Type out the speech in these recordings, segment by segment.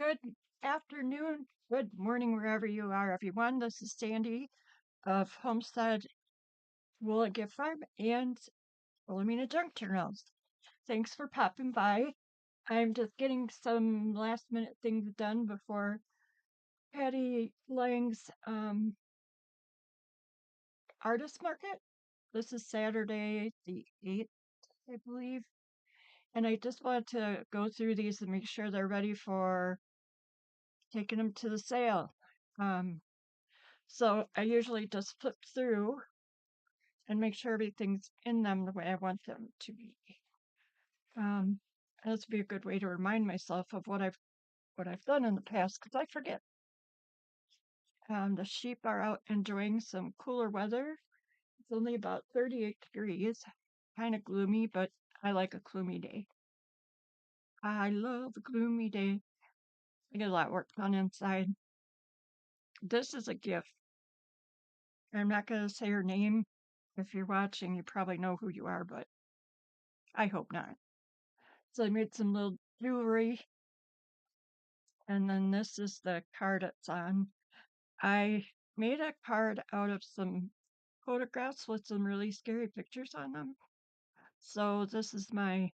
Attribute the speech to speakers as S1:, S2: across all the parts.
S1: Good afternoon, good morning, wherever you are, everyone. This is Sandy of Homestead Wool and Gift Farm and Wilhelmina Junk Journals. Thanks for popping by. I'm just getting some last minute things done before Patty Lang's artist market. This is Saturday the 8th, I believe. And I just want to go through these and make sure they're ready for taking them to the sale. Um, So I usually just flip through and make sure everything's in them the way I want them to be. Um, and this would be a good way to remind myself of what I've done in the past because I forget. The sheep are out enjoying some cooler weather. It's only about 38 degrees, kind of gloomy, but I like a gloomy day. I love a gloomy day. I get a lot of work done inside. This is a gift. I'm not going to say her name. If you're watching, you probably know who you are, but I hope not. So I made some little jewelry, and then this is the card it's on. I made a card out of some photographs with some really scary pictures on them. So this is my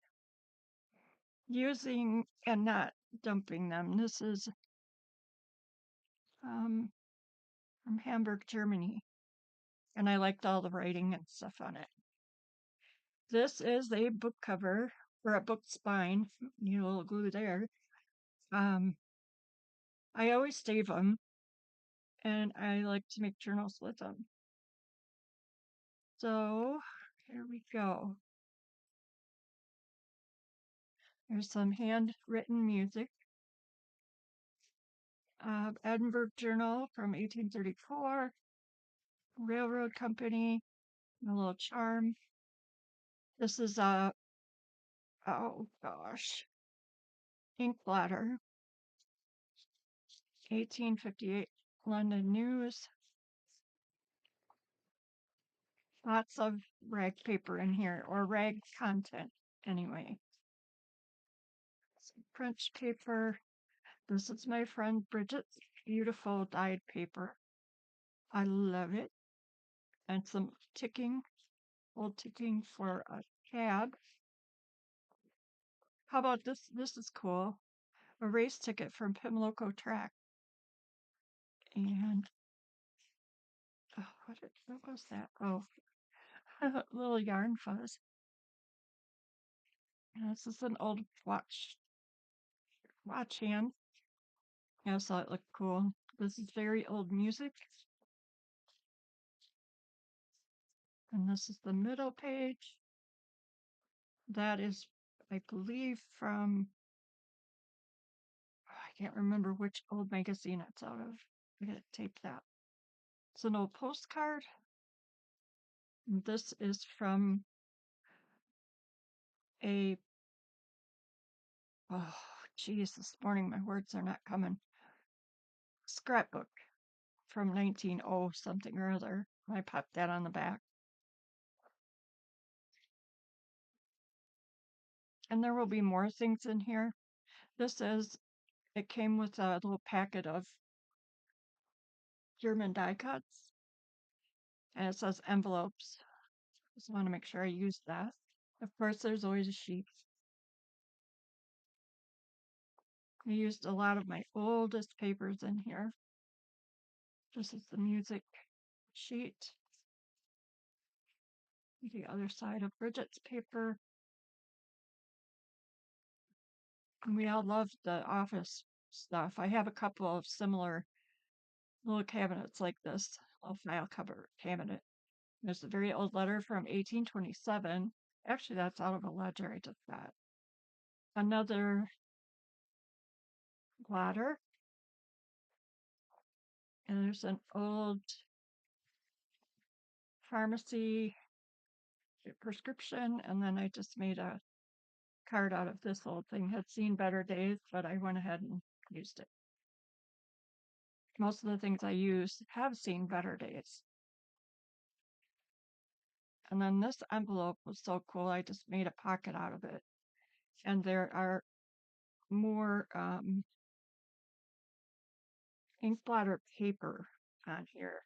S1: using and not dumping them. This is um, from Hamburg, Germany, and I liked all the writing and stuff on it. This is a book cover or a book spine. You know, a little glue there. Um, I always save them, and I like to make journals with them. So here we go. There's some handwritten music. Edinburgh Journal from 1834. Railroad Company. A little charm. This is a, oh gosh, ink blotter. 1858 London News. Lots of rag paper in here, or rag content anyway. Some French paper. This is my friend Bridget's beautiful dyed paper. I love it. And some old ticking for a cab. How about this? This is cool. A race ticket from Pimlico Track. And oh, what was that? Oh, little yarn fuzz. And this is an old watch hand. I saw it looked cool. This is very old music. And this is the middle page. That is, I believe, from, I can't remember which old magazine it's out of. I gotta tape that. It's an old postcard. And this is from a, oh, geez, this morning my words are not coming. Scrapbook from 1900 something or other. I popped that on the back. And there will be more things in here. It came with a little packet of German die cuts, and it says envelopes. Just want to make sure I use that. Of course, there's always a sheet. I used a lot of my oldest papers in here. This is the music sheet. The other side of Bridget's paper. And we all love the office stuff. I have a couple of similar little cabinets like this, a file cover cabinet. There's a very old letter from 1827. Actually, that's out of a ledger I just got. Another ladder. And there's an old pharmacy prescription. And then I just made a card out of this old thing. Had seen better days, but I went ahead and used it. Most of the things I use have seen better days. And then this envelope was so cool, I just made a pocket out of it. And there are more ink blotter paper on here.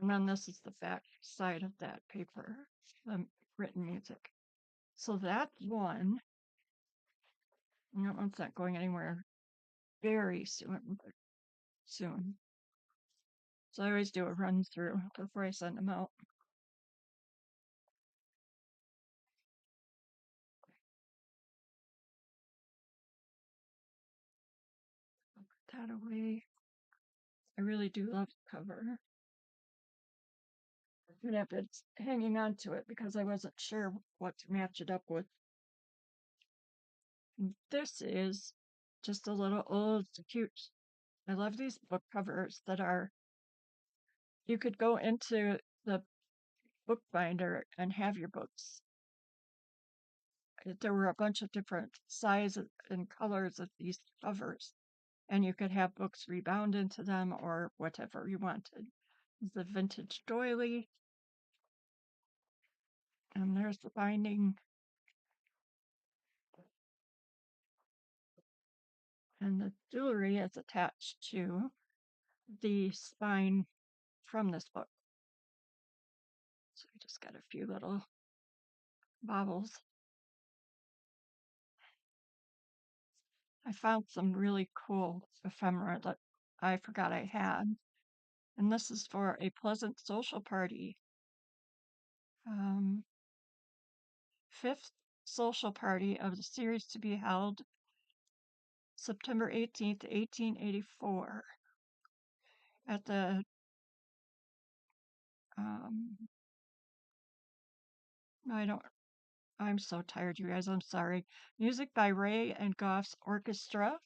S1: And then this is the back side of that paper, the written music. So that one, that one's not going anywhere very soon, but soon. So I always do a run through before I send them out. Put that away. I really do love the cover. And I've been hanging on to it because I wasn't sure what to match it up with. And this is just a little old, cute. I love these book covers that are, you could go into the bookbinder and have your books. There were a bunch of different sizes and colors of these covers, and you could have books rebound into them or whatever you wanted. The vintage doily, and there's the binding, and the jewelry is attached to the spine from this book. So we just got a few little baubles. I found some really cool ephemera that I forgot I had. And this is for a pleasant social party. Fifth social party of the series to be held September 18th, 1884 at the I'm so tired, you guys. I'm sorry. Music by Ray and Goff's Orchestra.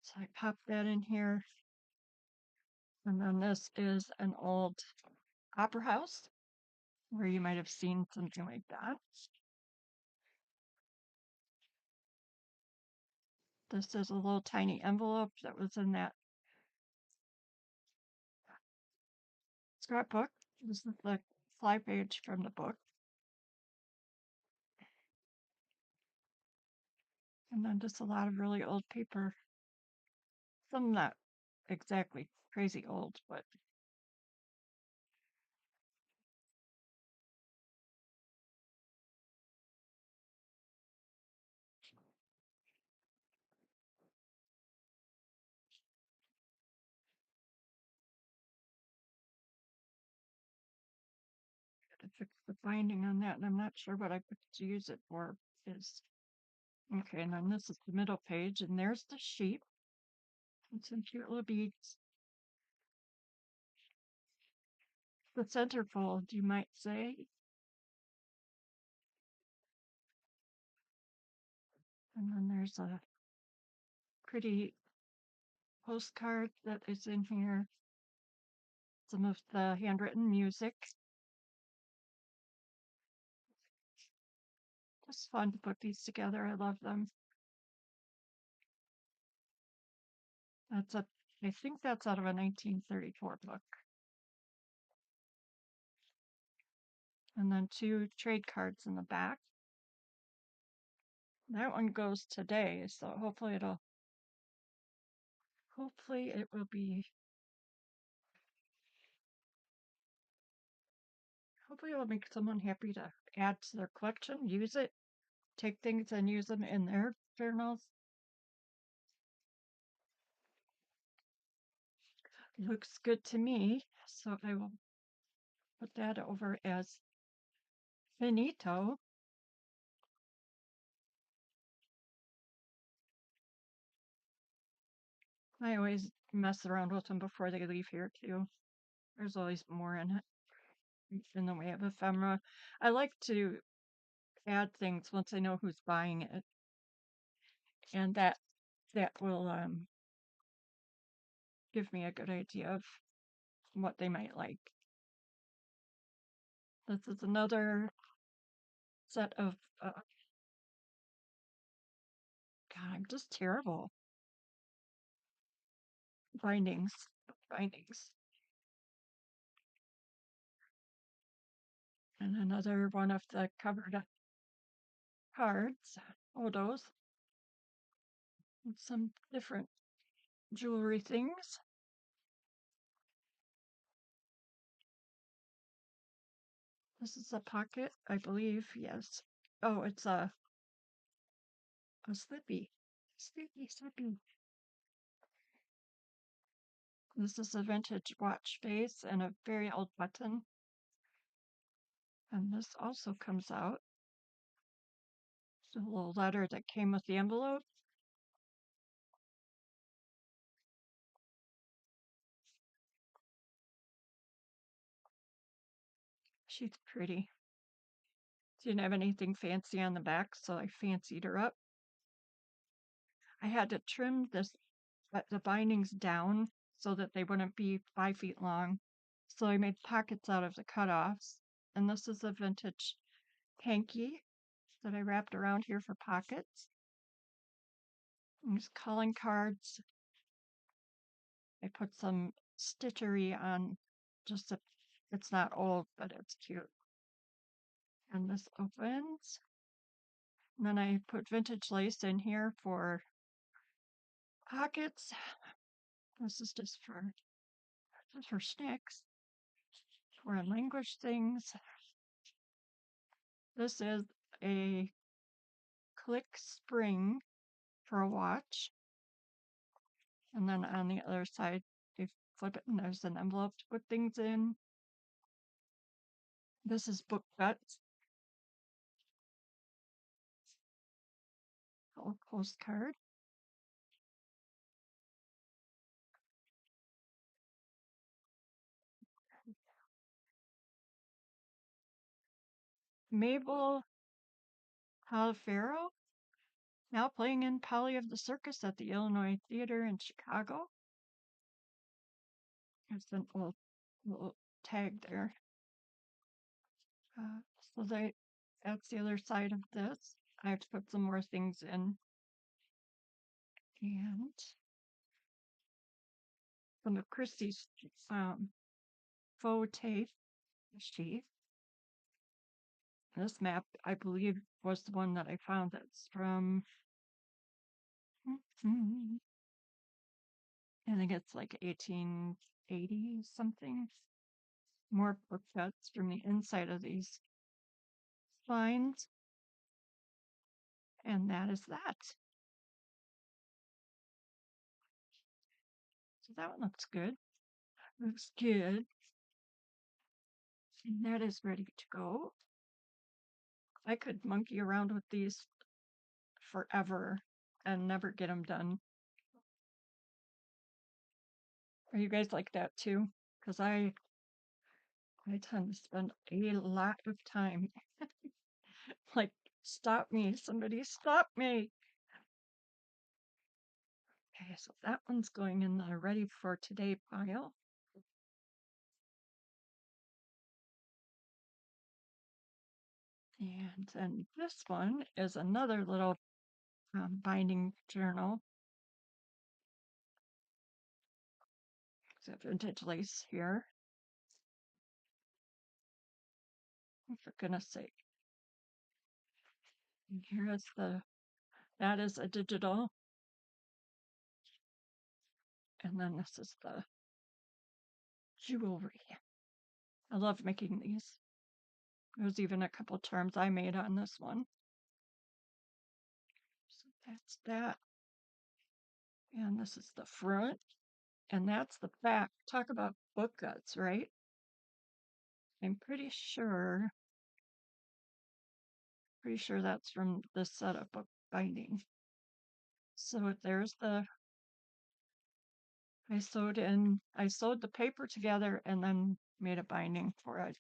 S1: So I popped that in here. And then this is an old opera house where you might have seen something like that. This is a little tiny envelope that was in that scrapbook. This is the fly page from the book. And then just a lot of really old paper. Some not exactly crazy old, but to fix the binding on that, and I'm not sure what I put to use it for is. Okay, and then this is the middle page, and there's the sheep. And some cute little beads. The centerfold, you might say. And then there's a pretty postcard that is in here. Some of the handwritten music. Just fun to put these together. I love them. I think that's out of a 1934 book. And then two trade cards in the back. That one goes today, so hopefully it will be, hopefully it will make someone happy to add to their collection, use it, take things and use them in their journals. Looks good to me, so I will put that over as finito. I always mess around with them before they leave here too. There's always more in it. In the way of ephemera. I like to add things once I know who's buying it. And that will give me a good idea of what they might like. This is another set of God, I'm just terrible. Bindings. Bindings. And another one of the covered cards. Odos. With some different jewelry things. This is a pocket, I believe. Yes. Oh, it's a slippy. Slippy. This is a vintage watch face and a very old button. And this also comes out. The little letter that came with the envelope. She's pretty. Didn't have anything fancy on the back, so I fancied her up. I had to trim the bindings down so that they wouldn't be 5 feet long. So I made pockets out of the cutoffs. And this is a vintage hanky that I wrapped around here for pockets. These calling cards. I put some stitchery on just so it's not old, but it's cute. And this opens. And then I put vintage lace in here for pockets. This is just for snicks, for language things. This is a click spring for a watch. And then on the other side, you flip it and there's an envelope to put things in. This is book guts. Little postcard. Mabel Halifero, now playing in Polly of the Circus at the Illinois Theater in Chicago. There's an old little tag there. So that's the other side of this. I have to put some more things in. And some of Christy's faux tape sheath. This map, I believe, was the one that I found. That's from, I think it's like 1880 something. More book cuts from the inside of these spines. And that is that. So that one looks good. Looks good. And that is ready to go. I could monkey around with these forever and never get them done. Are you guys like that too? Because I tend to spend a lot of time. Like, stop me, somebody stop me. Okay, so that one's going in the ready for today pile. And then this one is another little binding journal. It's a vintage lace here. For goodness sake. And here is that is a digital. And then this is the jewelry. I love making these. There's even a couple terms I made on this one. So that's that. And this is the front. And that's the back. Talk about book guts, right? I'm pretty sure that's from this set of book binding. So there's I sewed the paper together and then made a binding for it.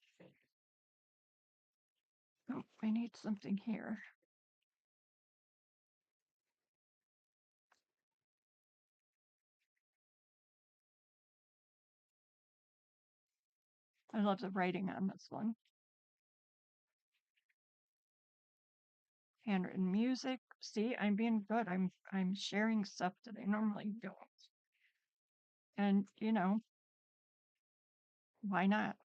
S1: Oh, I need something here. I love the writing on this one. Handwritten music. See, I'm being good. I'm sharing stuff that I normally don't. And why not?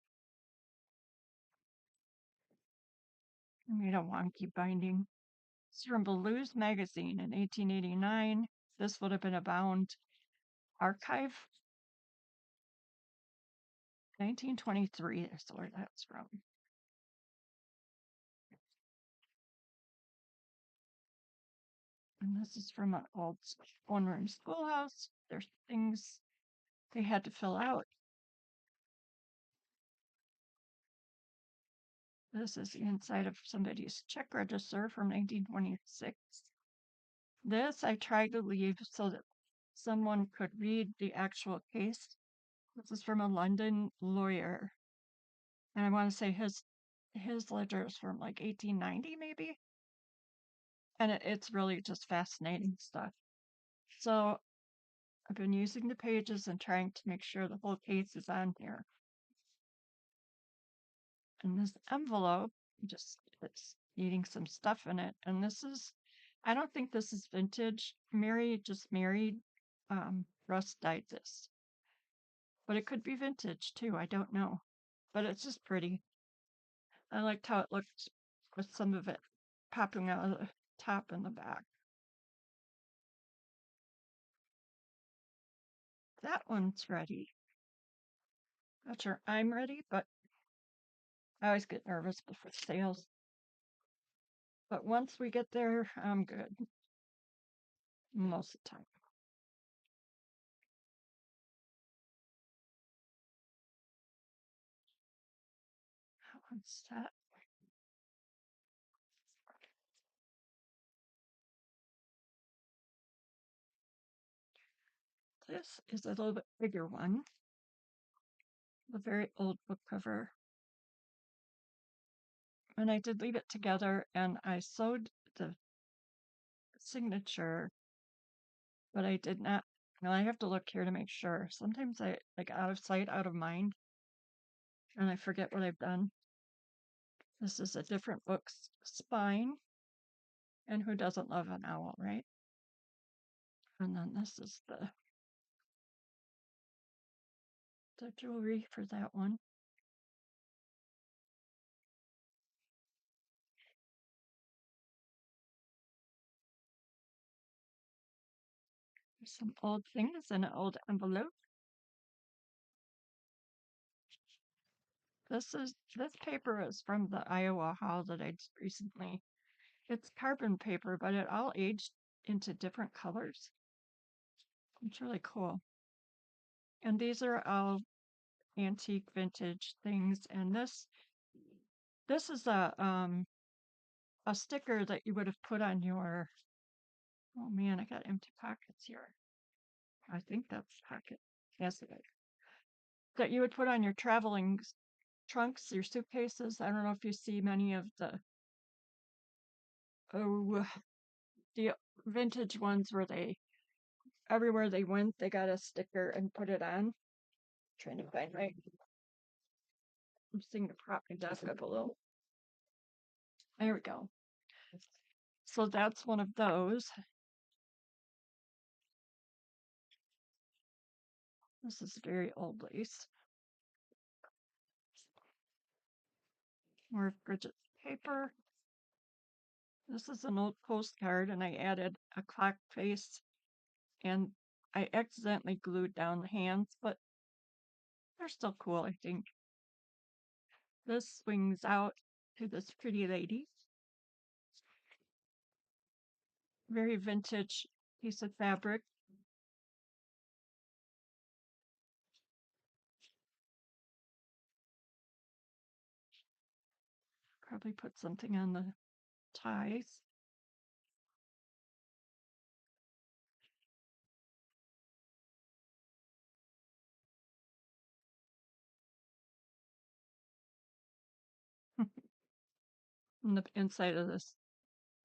S1: I made a wonky binding. It's from Blues magazine in 1889. This would have been a bound Archive 1923 is where that's from. And this is from an old one-room schoolhouse. There's things they had to fill out. This is the inside of somebody's check register from 1926. This I tried to leave so that someone could read the actual case. This is from a London lawyer. And I want to say his ledger is from like 1890 maybe. And it's really just fascinating stuff. So I've been using the pages and trying to make sure the whole case is on here. And this envelope just it's needing some stuff in it. And this is, I don't think this is vintage. Mary just married. Russ dyed this. But it could be vintage too. I don't know. But it's just pretty. I liked how it looked with some of it popping out of the top and the back. That one's ready. Not sure I'm ready, but I always get nervous before sales. But once we get there, I'm good. Most of the time. That one's set. This is a little bit bigger one. A very old book cover. And I did leave it together and I sewed the signature, but I did not. Now I have to look here to make sure. Sometimes I like out of sight, out of mind, and I forget what I've done. This is a different book's spine. And who doesn't love an owl, right? And then this is the jewelry for that one. There's some old things in an old envelope. This paper is from the Iowa haul that I did recently. It's carbon paper, but it all aged into different colors. It's really cool. And these are all antique vintage things. And this is a sticker that you would have put on your, oh man, I got empty pockets here. I think that's pocket. Yes, it is. That you would put on your traveling trunks, your suitcases. I don't know if you see many of oh the vintage ones where they everywhere they went they got a sticker and put it on. Trying to find my I'm seeing to prop my desk up a little. There we go. So that's one of those. This is very old lace. More of Bridget's paper. This is an old postcard, and I added a clock face, and I accidentally glued down the hands, but they're still cool, I think. This swings out to this pretty lady. Very vintage piece of fabric. Probably put something on the ties. And the inside of this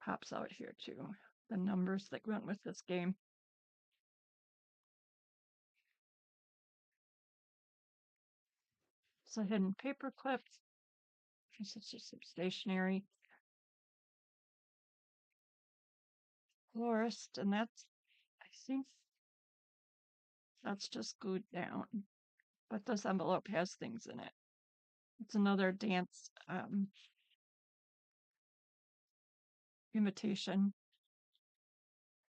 S1: pops out here too. The numbers that went with this game. So hidden paper clips. This is just some stationery. Florist, and that's I think that's just glued down. But this envelope has things in it. It's another dance invitation.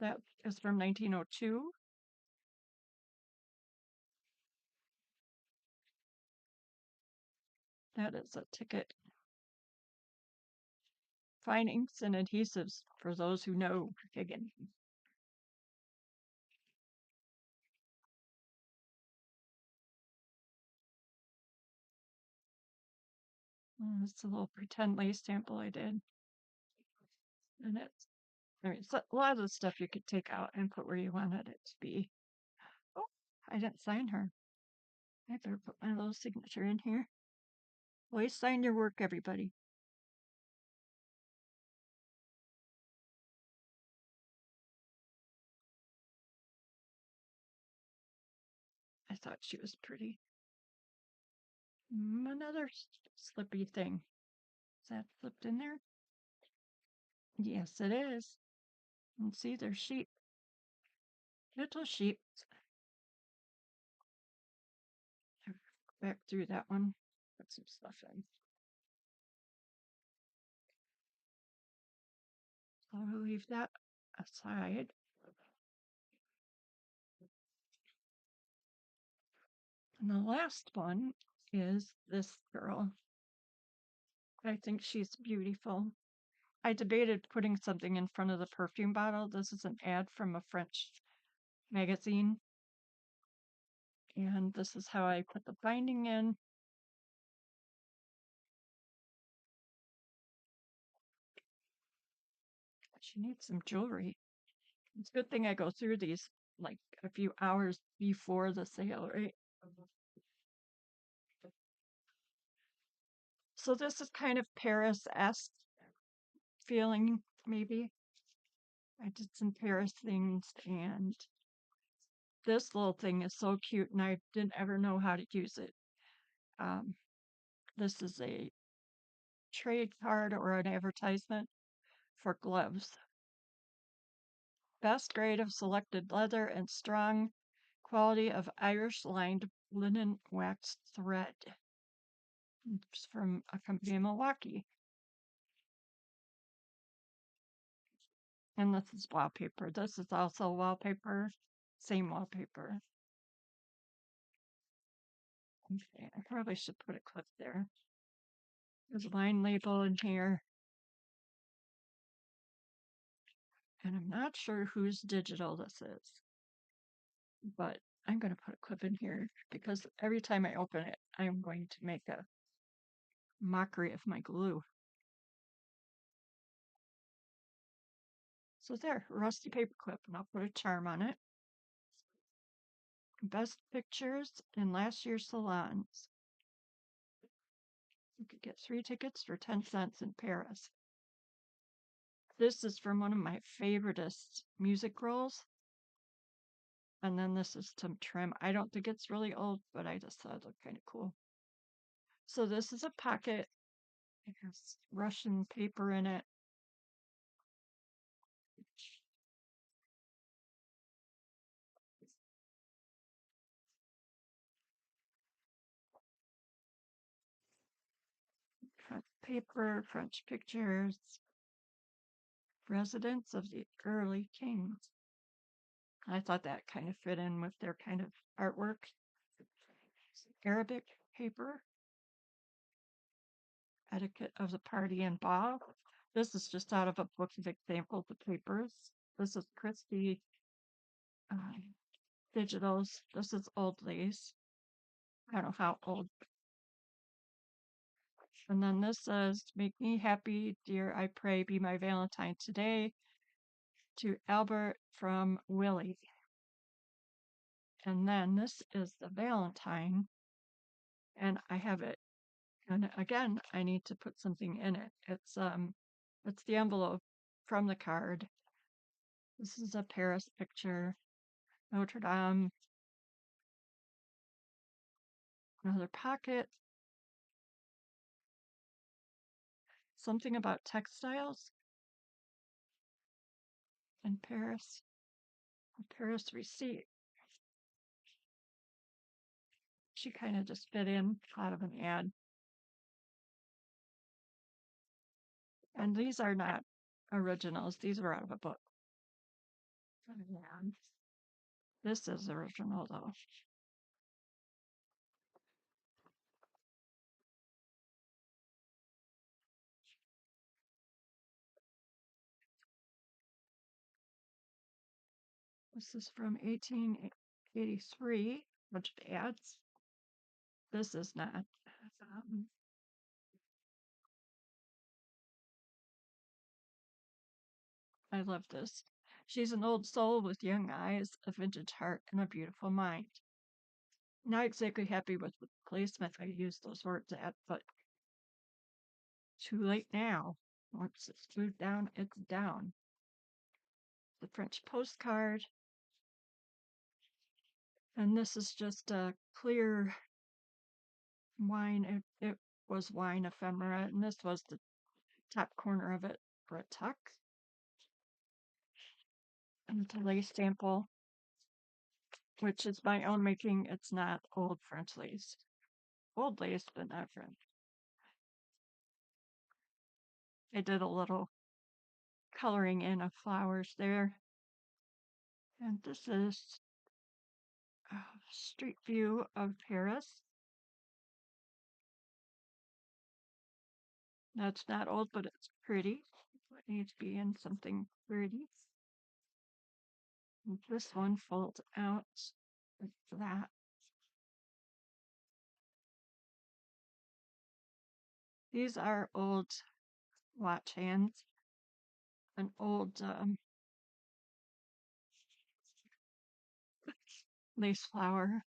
S1: That is from 1902. That is a ticket. Fine inks and adhesives for those who know Higgin. It's a little pretend lace sample I did. And it's, I mean, so a lot of the stuff you could take out and put where you wanted it to be. Oh, I didn't sign her. I better put my little signature in here. Always sign your work, everybody. I thought she was pretty. Another slippy thing. Is that slipped in there? Yes, it is. And see, there's sheep. Little sheep. Back through that one. Put some stuff in. I'll leave that aside. And the last one is this girl. I think she's beautiful. I debated putting something in front of the perfume bottle. This is an ad from a French magazine. And this is how I put the binding in. She needs some jewelry. It's a good thing I go through these like a few hours before the sale, right? So this is kind of Paris-esque feeling, maybe. I did some Paris things, and this little thing is so cute, and I didn't ever know how to use it. Um, this is a trade card or an advertisement for gloves. Best grade of selected leather and strong quality of Irish lined linen waxed thread. It's from a company in Milwaukee. And this is wallpaper. This is also wallpaper. Same wallpaper. Okay, I probably should put a clip there. There's a line label in here. And I'm not sure whose digital this is. But I'm going to put a clip in here because every time I open it, I'm going to make a mockery of my glue. So there, rusty paper clip, and I'll put a charm on it. Best pictures in last year's salons. You could get 3 tickets for 10 cents in Paris. This is from one of my favoriteest music rolls. And then this is some trim. I don't think it's really old, but I just thought it looked kind of cool. So this is a pocket. It has Russian paper in it. French paper, French pictures, residents of the early kings. I thought that kind of fit in with their kind of artwork. Arabic paper, etiquette of the party and ball. This is just out of a book of examples of papers. This is Christie digitals. This is old lace. I don't know how old. And then this says, make me happy, dear, I pray, be my Valentine today. To Albert from Willie. And then this is the Valentine. And I have it. And again, I need to put something in it. It's the envelope from the card. This is a Paris picture. Notre Dame. Another pocket. Something about textiles in Paris. A Paris receipt. She kind of just fit in out of an ad. And these are not originals. These are out of a book. And this is original though. This is from 1883, bunch of ads. This is not. Um, I love this. She's an old soul with young eyes, a vintage heart, and a beautiful mind. Not exactly happy with the placement I used those words at, but too late now. Once it's glued down, it's down. The French postcard. And this is just a clear wine. It was wine ephemera, and this was the top corner of it for a tuck. And it's a lace sample, which is my own making. It's not old French lace. Old lace, but not French. I did a little coloring in of flowers there. And this is a street view of Paris. That's not old, but it's pretty. It needs to be in something pretty. And this one folds out like that. These are old watch hands, an old lace flower.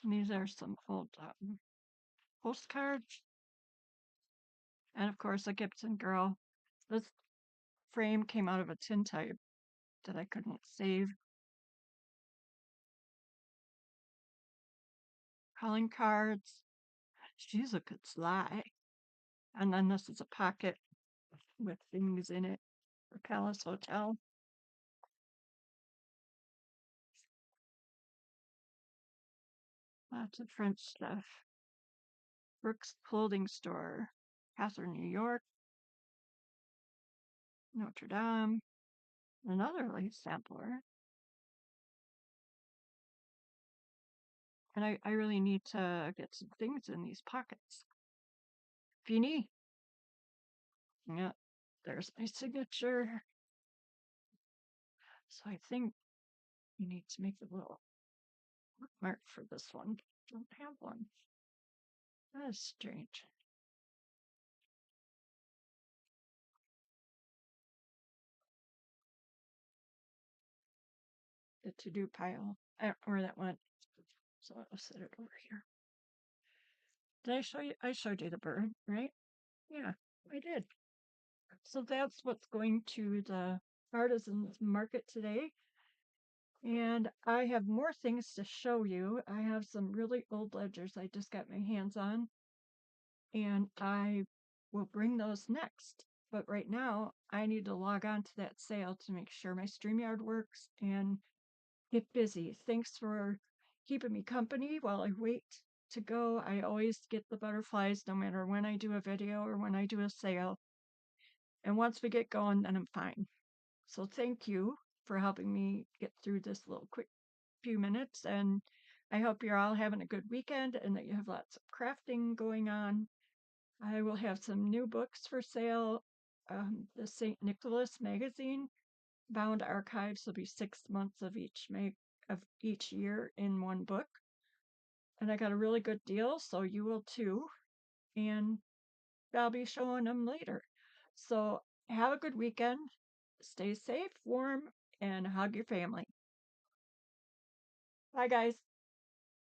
S1: And these are some old postcards. And of course, a Gibson girl. This frame came out of a tintype that I couldn't save. Calling cards. She's a good sly. And then this is a pocket with things in it for Palace Hotel. Lots of French stuff. Brooks Clothing Store, Catherine, New York. Notre Dame. Another lace sampler. And I really need to get some things in these pockets. Fini. Yeah, there's my signature. So I think you need to make a little mark for this one. Don't have one. That is strange. The to-do pile. I don't know where that went. So I'll set it over here. Did I show you? I showed you the bird, right? Yeah, I did. So that's what's going to the artisans market today. And I have more things to show you. I have some really old ledgers I just got my hands on, and I will bring those next. But right now, I need to log on to that sale to make sure my StreamYard works and get busy. Thanks for keeping me company while I wait to go. I always get the butterflies no matter when I do a video or when I do a sale. And once we get going, then I'm fine. So thank you for helping me get through this little quick few minutes. And I hope you're all having a good weekend and that you have lots of crafting going on. I will have some new books for sale. The St. Nicholas magazine, bound archives will be 6 months of each year in one book. And I got a really good deal, so you will too. And I'll be showing them later. So have a good weekend. Stay safe, warm, and hug your family. Bye, guys.